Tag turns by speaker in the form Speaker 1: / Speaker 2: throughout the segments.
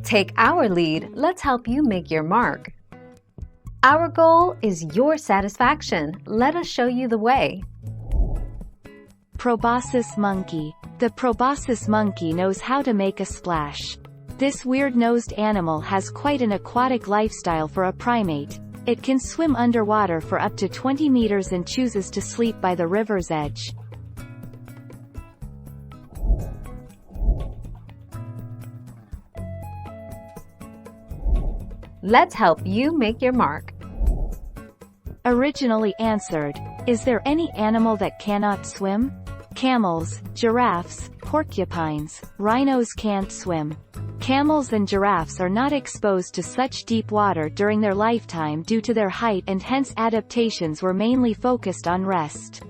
Speaker 1: Take our lead, let's help you make your mark. Our goal is your satisfaction. Let us show you the way.
Speaker 2: Proboscis monkey. The proboscis monkey knows how to make a splash. This weird-nosed animal has quite an aquatic lifestyle for a primate. It can swim underwater for up to 20 meters and chooses to sleep by the river's edge.
Speaker 1: Let's help you make your mark.
Speaker 2: Originally answered, is there any animal that cannot swim? Camels, giraffes, porcupines, rhinos can't swim. Camels and giraffes are not exposed to such deep water during their lifetime due to their height, and hence adaptations were mainly focused on rest.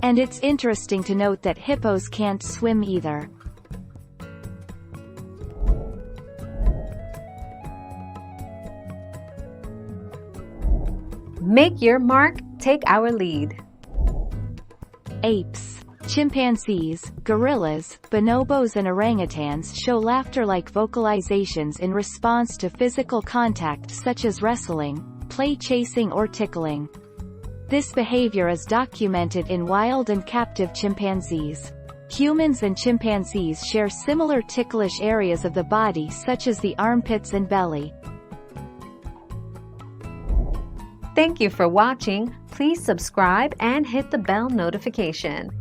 Speaker 2: And it's interesting to note that hippos can't swim either.
Speaker 1: Make your mark, take our lead.
Speaker 2: Apes. Chimpanzees, gorillas, bonobos and orangutans show laughter-like vocalizations in response to physical contact such as wrestling, play chasing or tickling. This behavior is documented in wild and captive chimpanzees. Humans and chimpanzees share similar ticklish areas of the body such as the armpits and belly.
Speaker 1: Thank you for watching. Please subscribe and hit the bell notification.